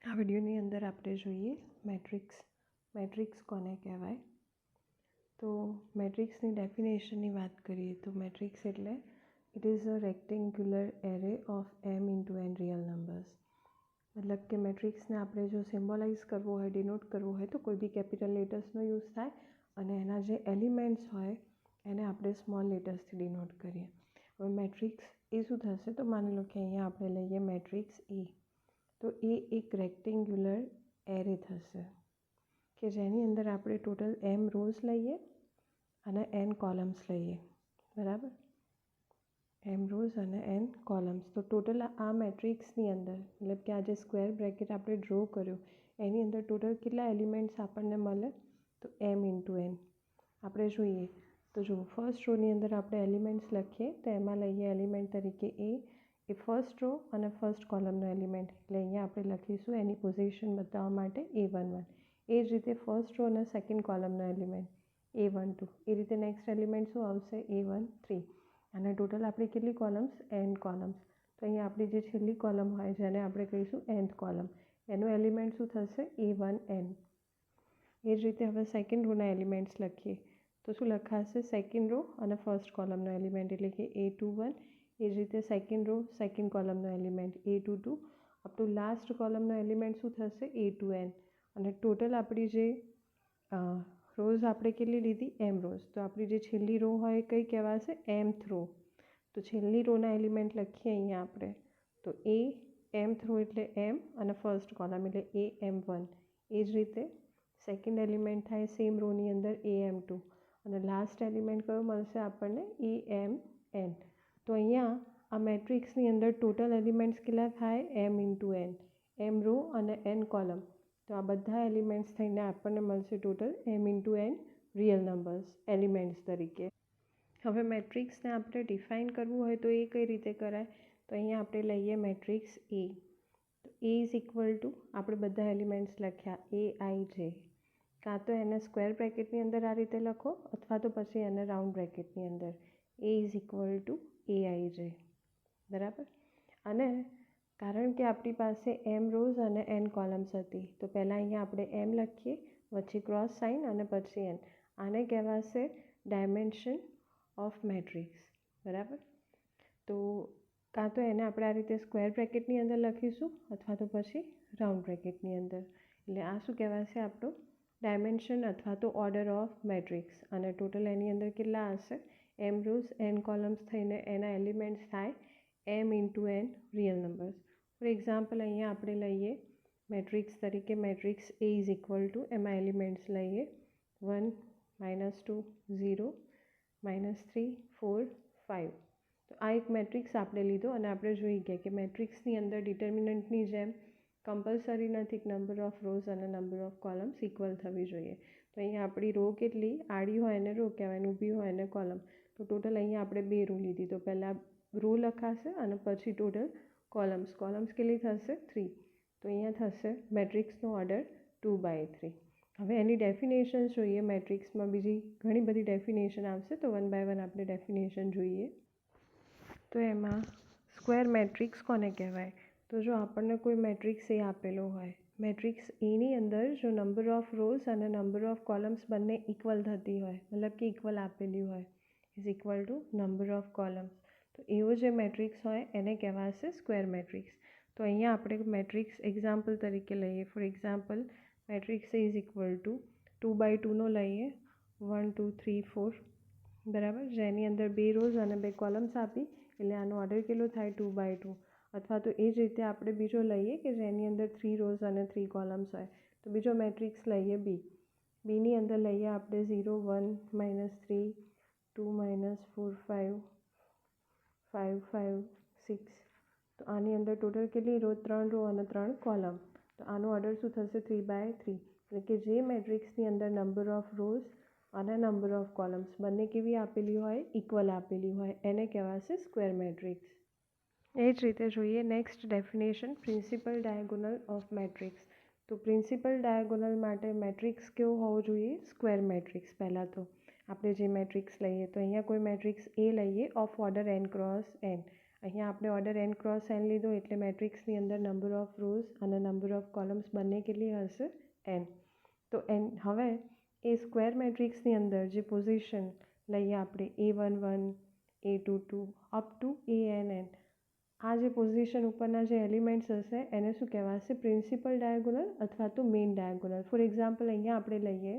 આ વિડીયોની અંદર આપણે જોઈએ મેટ્રિક્સ કોને કહેવાય. તો મેટ્રિક્સની ડેફિનેશનની વાત કરીએ તો મેટ્રિક્સ એટલે it is a rectangular array of m into n real numbers. મતલબ કે મેટ્રિક્સને આપણે જો સિમ્બોલાઇઝ કરવો હોય, ડિનોટ કરવો હોય તો કોઈ બી કેપિટલ લેટર્સનો યુઝ થાય અને એના જે એલિમેન્ટ્સ હોય એને આપણે સ્મોલ લેટર્સથી ડિનોટ કરીએ. હવે મેટ્રિક્સ એ શું થશે, તો માની લો કે અહીંયા આપણે લઈએ મેટ્રિક્સ એ. તો એ એક રેક્ટેન્ગ્યુલર એરે થશે કે જેની અંદર આપણે ટોટલ m રોઝ લઈએ અને n કોલમ્સ લઈએ, બરાબર. m રોઝ અને n કોલમ્સ. તો ટોટલ આ મેટ્રિક્સની અંદર મતલબ કે આ જે સ્ક્વેર બ્રેકેટ આપણે ડ્રો કર્યો એની અંદર ટોટલ કેટલા એલિમેન્ટ્સ આપણને મળે, તો m ઇન્ટુ n. આપણે જોઈએ તો જો ફર્સ્ટ રોની અંદર આપણે એલિમેન્ટ્સ લખીએ તો એમાં લઈએ એલિમેન્ટ તરીકે એ ફર્સ્ટ રો અને ફર્સ્ટ કોલમનો એલિમેન્ટ, એટલે અહીંયા આપણે લખીશું એની પોઝિશન બતાવવા માટે a11. એ જ રીતે ફર્સ્ટ રો અને સેકન્ડ કોલમનો એલિમેન્ટ a12. એ રીતે નેક્સ્ટ એલિમેન્ટ શું આવશે, a13. અને ટોટલ આપણી કેટલી કોલમ્સ, n કોલમ્સ. તો અહીંયા આપણી જે છેલ્લી કોલમ હોય જેને આપણે કહીશું nth કોલમ, એનું એલિમેન્ટ શું થશે, a1n. એ જ રીતે હવે સેકન્ડ રોના એલિમેન્ટ્સ લખીએ તો શું લખાશે, સેકન્ડ રો અને ફર્સ્ટ કોલમનો એલિમેન્ટ એટલે કે a21. એ જ રીતે સેકન્ડ રો સેકન્ડ કોલમનો element a22 up to last કોલમનો એલિમેન્ટ શું થશે, a2n. અને ટોટલ આપણી જે રોઝ આપણે કેટલી લીધી, m રોઝ. તો આપણી જે છેલ્લી રો હોય કઈ કહેવાશે, mth રો. તો છેલ્લી રોના એલિમેન્ટ લખીએ અહીંયા આપણે તો એ mth રો એટલે m અને ફર્સ્ટ કોલમ એટલે am1. એ જ રીતે સેકન્ડ એલિમેન્ટ થાય સેમ રોની અંદર am2 અને લાસ્ટ એલિમેન્ટ કયો મળશે આપણને, amn. તો અહીંયા આ મેટ્રિક્સની અંદર ટોટલ એલિમેન્ટ્સ કેટલા થાય, m into n. m row અને n કોલમ. તો આ બધા એલિમેન્ટ્સ થઈને આપણને મળશે total m into n real numbers elements તરીકે. હવે મેટ્રિક્સને આપણે ડિફાઇન કરવું હોય તો એ કઈ રીતે કરાય, તો અહીંયા આપણે લઈએ મેટ્રિક્સ એ. તો એ ઇઝ ઇક્વલ ટુ આપણે બધા એલિમેન્ટ્સ લખ્યા aij. કાં તો એને સ્ક્વેર બ્રેકેટની અંદર આ રીતે લખો અથવા તો પછી એને રાઉન્ડ બ્રેકેટની અંદર a is equal two aij, બરાબર. અને કારણ કે આપણી પાસે m રોઝ અને n કોલમ્સ હતી તો પહેલાં અહીંયા આપણે m લખીએ, વચ્ચે ક્રોસ સાઇન અને પછી n. આને કહેવાશે ડાયમેન્શન ઓફ મેટ્રિક્સ, બરાબર. તો કાં તો એને આપણે આ રીતે સ્ક્વેર બ્રેકેટની અંદર લખીશું અથવા તો પછી રાઉન્ડ બ્રેકેટની અંદર. એટલે આ શું કહેવાશે, આપણું ડાયમેન્શન અથવા તો ઓર્ડર ઓફ મેટ્રિક્સ. અને ટોટલ એની અંદર કેટલા હશે, m રોઝ n કોલમ્સ થઈને એના એલિમેન્ટ્સ થાય m into n real numbers. For example અહીંયા આપણે લઈએ મેટ્રિક્સ તરીકે matrix A is equal two, એમાં એલિમેન્ટ્સ લઈએ 1 -2 0 -3 4 5. તો આ એક મેટ્રિક્સ આપણે લીધો અને આપણે જોઈ ગયા કે મેટ્રિક્સની અંદર ડિટર્મિનન્ટની જેમ કમ્પલસરી નથી કે નંબર ઓફ રોઝ અને નંબર ઓફ કોલમ્સ ઇક્વલ થવી જોઈએ. તો અહીંયા આપણી રો કેટલી, આડી હોય એને રો કહેવાય અને ઊભી હોય એને કોલમ. તો ટોટલ અહીંયા આપણે 2 રો લીધી, તો પહેલાં રો લખાશે અને પછી ટોટલ કોલમ્સ કેટલી થશે, 3. તો અહીંયા થશે મેટ્રિક્સનો ઓર્ડર 2/3. હવે એની ડેફિનેશન જોઈએ. મેટ્રિક્સમાં બીજી ઘણી બધી ડેફિનેશન આવશે તો 1 બાય 1 આપણે ડેફિનેશન જોઈએ. તો એમાં સ્ક્વેર મેટ્રિક્સ કોને કહેવાય, તો જો આપણને કોઈ મેટ્રિક્સ એ આપેલો હોય, મેટ્રિક્સ એની અંદર જો નંબર ઓફ રોઝ અને નંબર ઓફ કોલમ્સ બંને ઇક્વલ થતી હોય, મતલબ કે ઇક્વલ આપેલી હોય, is equal two number of columns. તો એવો જે મેટ્રિક્સ હોય એને કહેવાશે સ્ક્વેર મેટ્રિક્સ. તો અહીંયા આપણે મેટ્રિક્સ એક્ઝામ્પલ તરીકે લઈએ. For example matrix is equal to 2/2નો લઈએ 1 2 3 4, બરાબર. જેની અંદર 2 રોઝ અને 2 કોલમ્સ આપી એટલે આનો ઓર્ડર કેટલો થાય, 2/2. અથવા તો એ જ રીતે આપણે બીજો લઈએ કે જેની અંદર 3 રોઝ અને 3 કોલમ્સ હોય. તો બીજો મેટ્રિક્સ લઈએ બીની અંદર લઈએ આપણે 0 1 -3 2 -4 5 5 5 6. તો આની અંદર ટોટલ કેટલી રો, 3 રો અને 3 કોલમ. તો આનો ઓર્ડર શું થશે, 3/3. એટલે કે જે મેટ્રિક્સની અંદર નંબર ઓફ રોઝ અને નંબર ઓફ કોલમ્સ બંને કેવી આપેલી હોય, ઇક્વલ આપેલી હોય, એને કહેવાશે સ્ક્વેર મેટ્રિક્સ. એ જ રીતે જોઈએ next definition, principal diagonal of matrix. તો પ્રિન્સિપલ ડાયાગોનલ માટે મેટ્રિક્સ કેવો હોવો જોઈએ, સ્ક્વેર મેટ્રિક્સ. પહેલાં તો આપણે જે મેટ્રિક્સ લઈએ તો અહીંયા કોઈ મેટ્રિક્સ એ લઈએ of order n cross n. અહીંયા આપણે ઓર્ડર n ક્રોસ n લીધો એટલે મેટ્રિક્સની અંદર નંબર ઓફ રોઝ અને નંબર ઓફ કોલમ્સ બંને કેટલી હશે n. તો n હવે એ સ્ક્વેર મેટ્રિક્સની અંદર જે પોઝિશન લઈએ આપણે A11 A22 up two ANN, આ જે પોઝિશન ઉપરના જે એલિમેન્ટ્સ હશે એને શું કહેવાશે પ્રિન્સિપલ ડાયગોનલ અથવા તો મેઇન ડાયગોનલ. ફોર એક્ઝામ્પલ અહીંયા આપણે લઈએ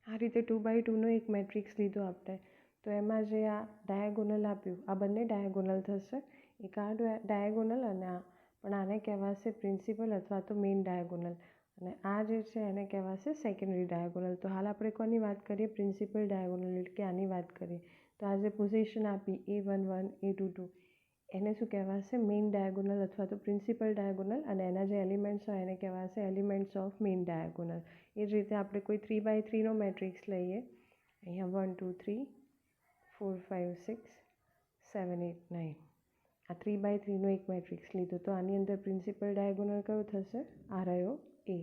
આ રીતે 2x2નો એક મેટ્રિક્સ લીધો આપણે, તો એમાં જે આ ડાયગોનલ આપ્યું આ બંને ડાયગોનલ થશે, એક આ ડાયગોનલ અને આ, પણ આને કહેવાશે પ્રિન્સિપલ અથવા તો મેઇન ડાયગોનલ અને આ જે છે એને કહેવાશે સેકન્ડરી ડાયગોનલ. તો હાલ આપણે કોની વાત કરીએ પ્રિન્સિપલ ડાયગોનલ એટલે કે આની વાત કરીએ. તો આ જે પોઝિશન આપી A11 A22 એને શું કહેવાશે મેઇન ડાયગોનલ અથવા તો પ્રિન્સિપલ ડાયગોનલ અને એના જે એલિમેન્ટ્સ હોય એને કહેવાશે એલિમેન્ટ્સ ઓફ મેઇન ડાયગોનલ. એ જ રીતે આપણે કોઈ 3x3નો મેટ્રિક્સ લઈએ, અહીંયા 1 2 3 4 5 6 7 8 9, આ 3x3નો એક મેટ્રિક્સ લીધો, તો આની અંદર પ્રિન્સિપલ ડાયગોનલ કયો થશે આ રહ્યો A,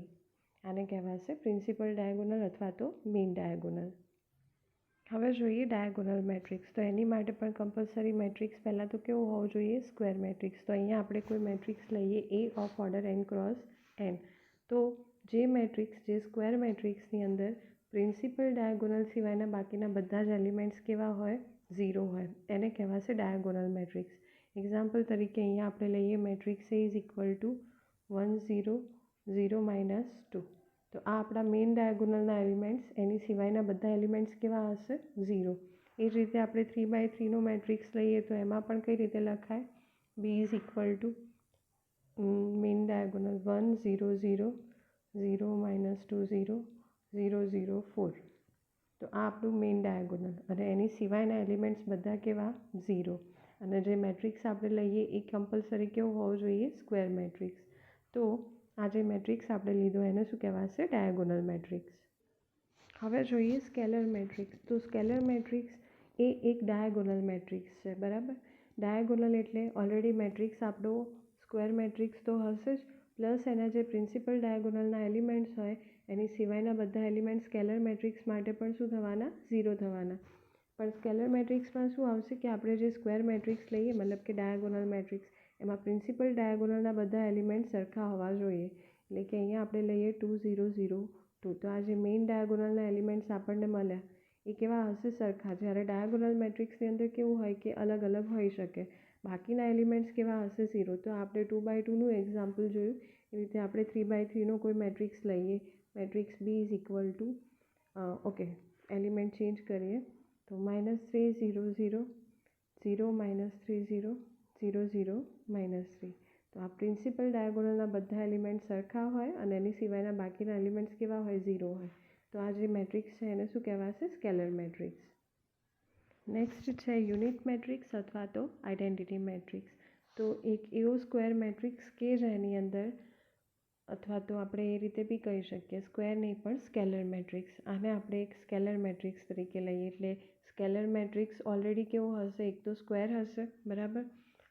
આને કહેવાશે પ્રિન્સિપલ ડાયગોનલ અથવા તો મેઇન ડાયગોનલ. હવે જોઈએ ડાયગોનલ મેટ્રિક્સ. તો એની માટે પણ કમ્પલસરી મેટ્રિક્સ પહેલાં તો કેવું હોવું જોઈએ સ્ક્વેર મેટ્રિક્સ. તો અહીંયા આપણે કોઈ મેટ્રિક્સ લઈએ A of order n cross n, તો જે મેટ્રિક્સ જે સ્ક્વેર મેટ્રિક્સની અંદર પ્રિન્સિપલ ડાયગોનલ સિવાયના બાકીના બધા જ એલિમેન્ટ્સ કેવા હોય 0 હોય એને કહેવાશે ડાયગોનલ મેટ્રિક્સ. એક્ઝામ્પલ તરીકે અહીંયા આપણે લઈએ matrix A is equal two 1 0 0 -2, તો આ આપણા મેઇન ડાયગોનલના એલિમેન્ટ્સ, એની સિવાયના બધા એલિમેન્ટ્સ કેવા હશે 0. એ જ રીતે આપણે 3x3નો મેટ્રિક્સ લઈએ તો એમાં પણ કઈ રીતે લખાય B is equal two main diagonal 1 0 0 0 -2 0 0 0 4, તો આ આપણું મેઇન ડાયગોનલ અને એની સિવાયના એલિમેન્ટ્સ બધા કેવા 0. અને જે મેટ્રિક્સ આપણે લઈએ એ કમ્પલસરી કેવું હોવું જોઈએ સ્ક્વેર મેટ્રિક્સ. તો આ જે મેટ્રિક્સ આપણે લીધો એને શું કહેવાશે ડાયગોનલ મેટ્રિક્સ. હવે જોઈએ સ્કેલર મેટ્રિક્સ. તો સ્કેલર મેટ્રિક્સ એ એક ડાયગોનલ મેટ્રિક્સ છે, બરાબર. ડાયગોનલ એટલે ઓલરેડી મેટ્રિક્સ આપણો સ્ક્વેર મેટ્રિક્સ તો હશે જ, પ્લસ એના જે પ્રિન્સિપલ ડાયગોનલના એલિમેન્ટ્સ હોય એની સિવાયના બધા એલિમેન્ટ્સ સ્કેલર મેટ્રિક્સ માટે પણ શું થવાના 0 થવાના. પણ સ્કેલર મેટ્રિક્સમાં શું આવશે કે આપણે જે સ્ક્વેર મેટ્રિક્સ લઈએ મતલબ કે ડાયગોનલ મેટ્રિક્સ એમાં પ્રિન્સિપલ ડાયગોનલના બધા એલિમેન્ટ્સ સરખા હોવા જોઈએ. એટલે કે અહીંયા આપણે લઈએ 2 0 0 2, તો આ જે મેઇન ડાયગોનલના એલિમેન્ટ્સ આપણને મળ્યા એ કેવા હશે સરખા. જ્યારે ડાયગોનલ મેટ્રિક્સની અંદર કેવું હોય કે અલગ અલગ હોઈ શકે, બાકીના એલિમેન્ટ્સ કેવા હશે 0. તો આપણે 2x2નું એક્ઝામ્પલ જોયું એ રીતે આપણે 3x3નો કોઈ મેટ્રિક્સ લઈએ, matrix B is equal two element change કરીએ તો -3 0 0 0 -3 0 0 0 -3, તો આ પ્રિન્સિપલ ડાયગોનલના બધા એલિમેન્ટ્સ સરખા હોય અને એની સિવાયના બાકીના એલિમેન્ટ્સ કેવા હોય 0 હોય. તો આ જે મેટ્રિક્સ છે એને શું કહેવાશે સ્કેલર મેટ્રિક્સ. નેક્સ્ટ છે યુનિટ મેટ્રિક્સ અથવા તો આઇડેન્ટિટી મેટ્રિક્સ. તો એક એવો સ્ક્વેર મેટ્રિક્સ કે જેની અંદર, અથવા તો આપણે એ રીતે બી કહી શકીએ સ્ક્વેર નહીં પણ સ્કેલર મેટ્રિક્સ, આને આપણે એક સ્કેલર મેટ્રિક્સ તરીકે લઈએ. એટલે સ્કેલર મેટ્રિક્સ ઓલરેડી કેવો હશે એક તો સ્ક્વેર હશે, બરાબર,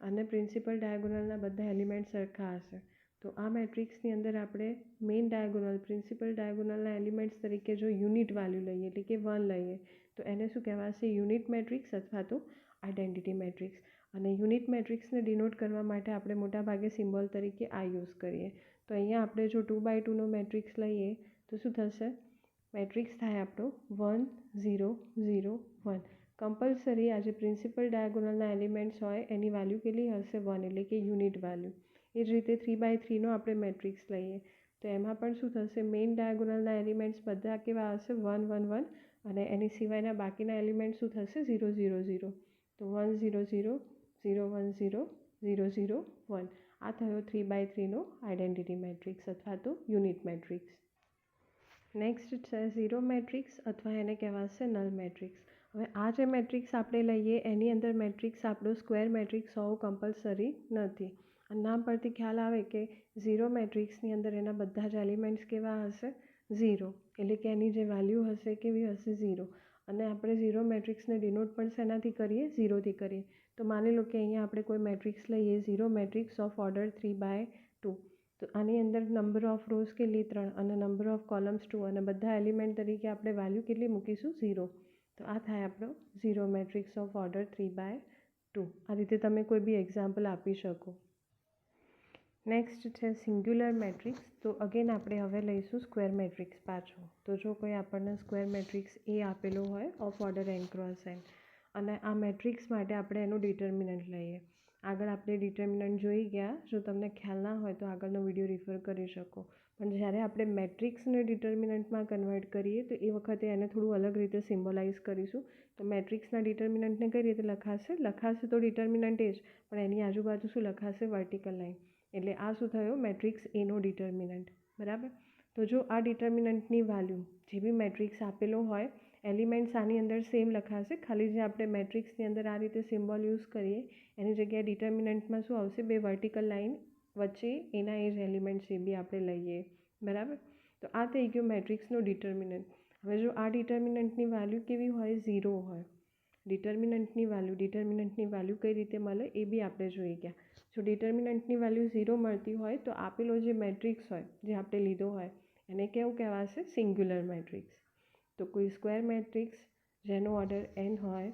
અને પ્રિન્સિપલ ડાયગોનલના બધા એલિમેન્ટ સરખા હશે. તો આ મેટ્રિક્સની અંદર આપણે મેઇન ડાયગોનલ પ્રિન્સિપલ ડાયગોનલના એલિમેન્ટ્સ તરીકે જો યુનિટ વેલ્યુ લઈએ એટલે કે 1 લઈએ તો એને શું કહેવાશે યુનિટ મેટ્રિક્સ અથવા તો આઇડેન્ટિટી મેટ્રિક્સ. અને યુનિટ મેટ્રિક્સને ડિનોટ કરવા માટે આપણે મોટાભાગે સિમ્બોલ તરીકે આ યુઝ કરીએ. તો અહીંયા આપણે જો 2x2નો મેટ્રિક્સ લઈએ તો શું થશે, મેટ્રિક્સ થાય આપણો 1 0 0 1. કમ્પલસરી આ જે પ્રિન્સિપલ ડાયગોનલના એલિમેન્ટ્સ હોય એની વેલ્યુ કેટલી હશે 1, એટલે કે યુનિટ વેલ્યુ. એ જ રીતે 3x3નો આપણે મેટ્રિક્સ લઈએ તો એમાં પણ શું થશે મેઇન ડાયગોનલના એલિમેન્ટ્સ બધા કેવા હશે 1 1 1 અને એની સિવાયના બાકીના એલિમેન્ટ શું થશે 0 0 0. તો 1 0 0 0 1 0 0 0 1. આ થયો 3x3નો આઇડેન્ટિટી મેટ્રિક્સ અથવા તો યુનિટ મેટ્રિક્સ. નેક્સ્ટ છે ઝીરો મેટ્રિક્સ અથવા એને કહેવાશે નલ મેટ્રિક્સ. હવે આ જે મેટ્રિક્સ આપણે લઈએ એની અંદર મેટ્રિક્સ આપણો સ્ક્વેર મેટ્રિક્સ હોવું કમ્પલસરી નથી. નામ પરથી ખ્યાલ આવે કે ઝીરો મેટ્રિક્સની અંદર એના બધા જ એલિમેન્ટ્સ કેવા હશે 0, એટલે કે એની જે વેલ્યુ હશે કેવી હશે 0. અને આપણે ઝીરો મેટ્રિક્સને ડિનોટ પણ શેનાથી કરીએ 0થી કરીએ. તો માની લો કે અહીંયા આપણે કોઈ મેટ્રિક્સ લઈએ zero matrix of order 3x2, તો આની અંદર નંબર ઓફ રોઝ કેટલી 3 અને નંબર ઓફ કોલમ્સ 2 અને બધા એલિમેન્ટ તરીકે આપણે વેલ્યુ કેટલી મૂકીશું 0. તો આ થાય આપણો zero matrix of order 3x2. 2. આ રીતે તમે કોઈ બી એક્ઝામ્પલ આપી શકો. નેક્સ્ટ છે સિંગ્યુલર મેટ્રિક્સ. તો અગેન આપણે હવે લઈશું સ્ક્વેર મેટ્રિક્સ પાછો. તો જો કોઈ આપણને સ્ક્વેર મેટ્રિક્સ એ આપેલો હોય of order n cross n અને આ મેટ્રિક્સ માટે આપણે એનું ડિટર્મિનન્ટ લઈએ. આગળ આપણે ડિટર્મિનન્ટ જોઈ ગયા. જો તમને ખ્યાલ ના હોય તો આગળનો વિડીયો રિફર કરી શકો. પણ જ્યારે આપણે મેટ્રિક્સને ડિટર્મિનન્ટમાં કન્વર્ટ કરીએ તો એ વખતે એને થોડું અલગ રીતે સિમ્બોલાઇઝ કરીશું. તો મેટ્રિક્સના ડિટર્મિનન્ટને કઈ રીતે લખાશે તો ડિટર્મિનન્ટ એ જ, પણ એની આજુબાજુ શું લખાશે? Vertical line. એટલે આ શું થયો? મેટ્રિક્સ એનો ડિટર્મિનન્ટ. બરાબર. તો જો આ ડિટર્મિનન્ટની વેલ્યુ જે બી મેટ્રિક્સ આપેલો હોય એલિમેન્ટ્સ આની અંદર સેમ લખાશે, ખાલી જે આપણે મેટ્રિક્સની અંદર આ રીતે સિમ્બોલ યુઝ કરીએ એની જગ્યાએ ડિટર્મિનન્ટમાં શું આવશે? 2 વર્ટિકલ લાઇન વચ્ચે એના એ જ એલિમેન્ટ્સ જે બી આપણે લઈએ. બરાબર. તો આ થઈ ગયું મેટ્રિક્સનો ડિટર્મિનન્ટ. હવે જો આ ડિટર્મિનન્ટની વેલ્યુ કેવી હોય? 0 હોય. ડિટર્મિનન્ટની વેલ્યુ કઈ રીતે મળે એ બી આપણે જોઈ ગયા. જો ડિટર્મિનન્ટની વેલ્યુ 0 મળતી હોય તો આપેલો જે મેટ્રિક્સ હોય જે આપણે લીધો હોય એને કેવું કહેવાશે? Singular matrix. તો કોઈ સ્ક્વેર મેટ્રિક્સ જેનો ઓર્ડર n હોય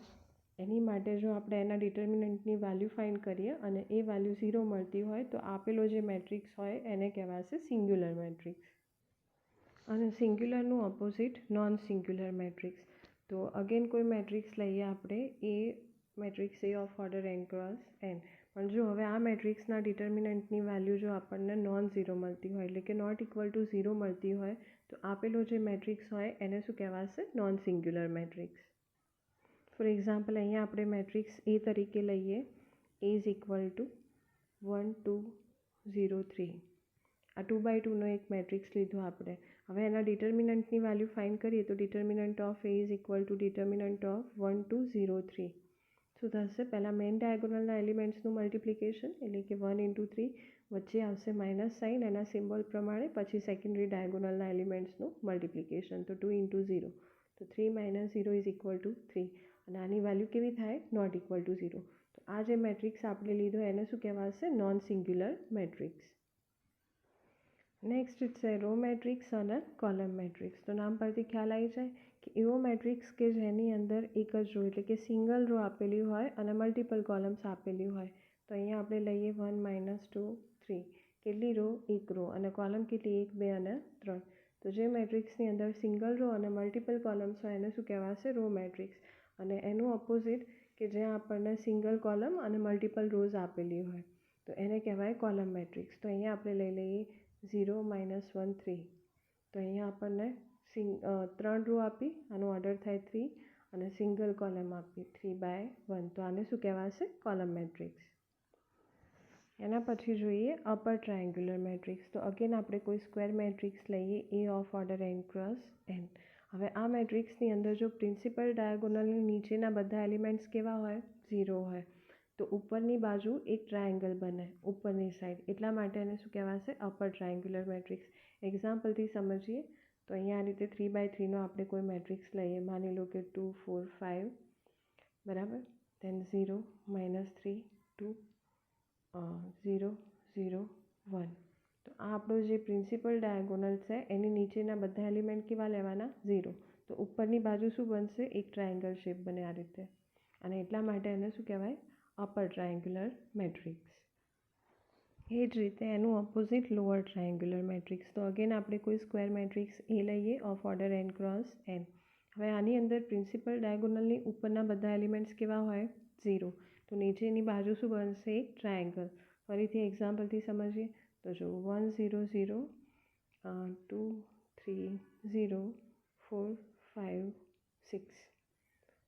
એની માટે જો આપણે એના ડિટર્મિનન્ટની વેલ્યુ ફાઇન્ડ કરીએ અને એ વેલ્યુ 0 મળતી હોય તો આપેલો જે મેટ્રિક્સ હોય એને કહેવાશે સિંગ્યુલર મેટ્રિક્સ. અને સિંગ્યુલરનું ઓપોઝિટ નોન સિંગ્યુલર મેટ્રિક્સ. તો અગેન કોઈ મેટ્રિક્સ લઈએ આપણે, એ matrix A of order n cross n. પણ જો હવે આ મેટ્રિક્સના ડિટર્મિનન્ટની વેલ્યુ જો આપણને નોન ઝીરો મળતી હોય એટલે કે નોટ ઇક્વલ ટુ 0 મળતી હોય તો આપેલો જે મેટ્રિક્સ હોય એને શું કહેવાશે? Non singular matrix. For example અહીંયા આપણે મેટ્રિક્સ એ તરીકે લઈએ, એ ઇઝ ઇક્વલ ટુ 1 2 0 3. આ 2x2નો એક મેટ્રિક્સ લીધો આપણે. હવે એના ડિટર્મિનન્ટની વેલ્યુ ફાઇન્ડ કરીએ તો determinant of A is equal two determinant of 1 2 0 3. શું થશે? પહેલાં મેઇન ડાયગોનલના એલિમેન્ટ્સનું મલ્ટિપ્લિકેશન એટલે કે 1 × 3, વચ્ચે આવશે માઇનસ સાઇન એના સિમ્બોલ પ્રમાણે, પછી સેકન્ડરી ડાયગોનલના એલિમેન્ટ્સનું મલ્ટિપ્લિકેશન. તો 2 × 0. તો 3 - 0 ઇઝ ઇક્વલ ટુ 3. અને આની વેલ્યુ કેવી થાય? Not equal to 0. તો આ જે મેટ્રિક્સ આપણે લીધો એને શું કહેવાશે? Non singular matrix. નેક્સ્ટ છે રો મેટ્રિક્સ અને કોલમ મેટ્રિક્સ. તો નામ પરથી ખ્યાલ આવી જાય કે એવો મેટ્રિક્સ કે જેની અંદર એક જ રો એટલે કે સિંગલ રો આપેલી હોય અને મલ્ટિપલ કોલમ્સ આપેલી હોય. તો અહીંયા આપણે લઈએ 1 - 2 3. કેટલી રો? એક રો. અને કોલમ કેટલી? 1 2 અને 3. તો જે મેટ્રિક્સની અંદર સિંગલ રો અને મલ્ટિપલ કોલમ્સ હોય એને શું કહેવાશે? Row matrix. અને એનું ઓપોઝિટ કે જ્યાં આપણને સિંગલ કોલમ અને મલ્ટિપલ રોઝ આપેલી હોય તો એને કહેવાય કોલમ મેટ્રિક્સ. તો અહીંયા આપણે લઈ લઈએ 0 - 1 3. તો અહીંયા આપણને 3 રો આપી, આનો ઓર્ડર થાય 3, અને સિંગલ કોલમ આપી 3/1. તો આને શું કહેવાશે? Column matrix. એના પછી જોઈએ અપર ટ્રાયેંગ્યુલર મેટ્રિક્સ. તો અગેન આપણે કોઈ સ્ક્વેર મેટ્રિક્સ લઈએ, A of order n cross n. હવે આ મેટ્રિક્સની અંદર જો પ્રિન્સિપલ ડાયગોનલની નીચેના બધા એલિમેન્ટ્સ કેવા હોય? 0 હોય. તો ઉપરની બાજુ એક ટ્રાયેંગલ બને ઉપરની સાઈડ, એટલા માટે એને શું કહેવાશે? Upper triangular matrix. એક્ઝામ્પલથી સમજીએ તો અહીંયા આ રીતે 3/3નો આપણે કોઈ મેટ્રિક્સ લઈએ, માની લો કે 2 4 5. બરાબર. ધેન 0 -3 2 0 0 1. તો આ આપણો જે પ્રિન્સિપલ ડાયગોનલ છે એની નીચેના બધા એલિમેન્ટ કેવા લેવાના? 0. તો ઉપરની બાજુ શું બનશે? એક ટ્રાયેંગલ શેપ બને આ રીતે. અને એટલા માટે એને શું કહેવાય? Upper triangular matrix. એ જ રીતે એનું ઓપોઝિટ લોઅર ટ્રાયેંગ્યુલર મેટ્રિક્સ. તો અગેન આપણે કોઈ સ્ક્વેર મેટ્રિક્સ એ લઈએ of order n cross n. હવે આની અંદર પ્રિન્સિપલ ડાયગોનલની ઉપરના બધા એલિમેન્ટ્સ કેવા હોય? 0. તો નીચેની બાજુ શું બનશે? એક ટ્રાયેંગલ. ફરીથી એક્ઝામ્પલથી સમજીએ તો જો 1 0 0 2 3 0 4 5 6.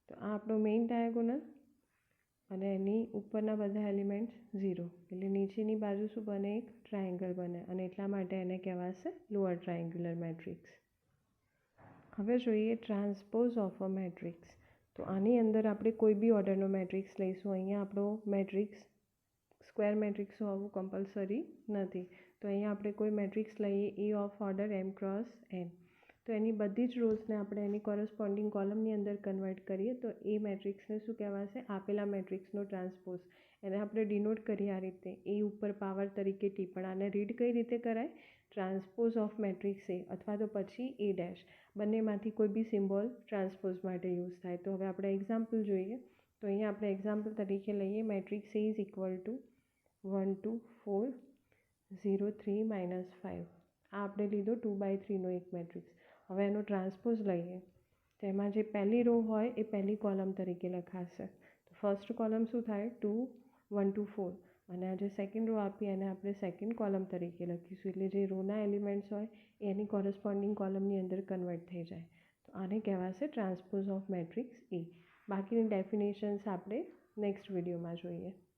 તો આ આપણો મેઇન ડાયગોનલ અને એની ઉપરના બધા એલિમેન્ટ્સ 0. એટલે નીચેની બાજુ શું બને? એક ટ્રાયેંગલ બને, અને એટલા માટે એને કહેવાશે લોઅર ટ્રાયેંગ્યુલર મેટ્રિક્સ. હવે જોઈએ ટ્રાન્સપોઝ ઓફ અ મેટ્રિક્સ. તો આની અંદર આપણે કોઈ બી ઓર્ડરનો મેટ્રિક્સ લઈશું. અહીંયા આપણો મેટ્રિક્સ સ્ક્વેર મેટ્રિક્સ હોવું કમ્પલસરી નથી. તો અહીંયા આપણે કોઈ મેટ્રિક્સ લઈએ, A of order m cross n. તો એની બધી જ રોઝને આપણે એની કોરસ્પોન્ડિંગ કોલમની અંદર કન્વર્ટ કરીએ તો એ મેટ્રિક્સને શું કહેવાશે? આપેલા મેટ્રિક્સનો ટ્રાન્સપોઝ. એને આપણે ડિનોટ કરીએ આ રીતે, એ ઉપર પાવર તરીકે ટી. પણ આને રીડ કઈ રીતે કરાય? ટ્રાન્સપોઝ ઓફ મેટ્રિક્સ એ અથવા તો પછી એ ડેશ, બંનેમાંથી કોઈ બી સિમ્બોલ ટ્રાન્સપોઝ માટે યુઝ થાય. તો હવે આપણે એક્ઝામ્પલ જોઈએ. તો અહીંયા આપણે એક્ઝામ્પલ તરીકે લઈએ matrix A is equal two 1 2 4 0 3 -5 આ આપણે લીધો 2/3નો એક મેટ્રિક્સ. હવે એનો ટ્રાન્સપોઝ લઈએ તો એમાં જે પહેલી રો હોય એ પહેલી કોલમ તરીકે લખાશે. તો ફર્સ્ટ કોલમ શું થાય 2 1 2 4 અને આ જે સેકન્ડ રો આપી એને આપણે સેકન્ડ કોલમ તરીકે લખીશું. એટલે જે રોના એલિમેન્ટ્સ હોય એની કોરસ્પોન્ડિંગ કોલમની અંદર કન્વર્ટ થઈ જાય. તો આને કહેવાશે ટ્રાન્સપોઝ ઓફ મેટ્રિક્સ એ. બાકીની ડેફિનેશન્સ આપણે નેક્સ્ટ વિડીયોમાં જોઈએ.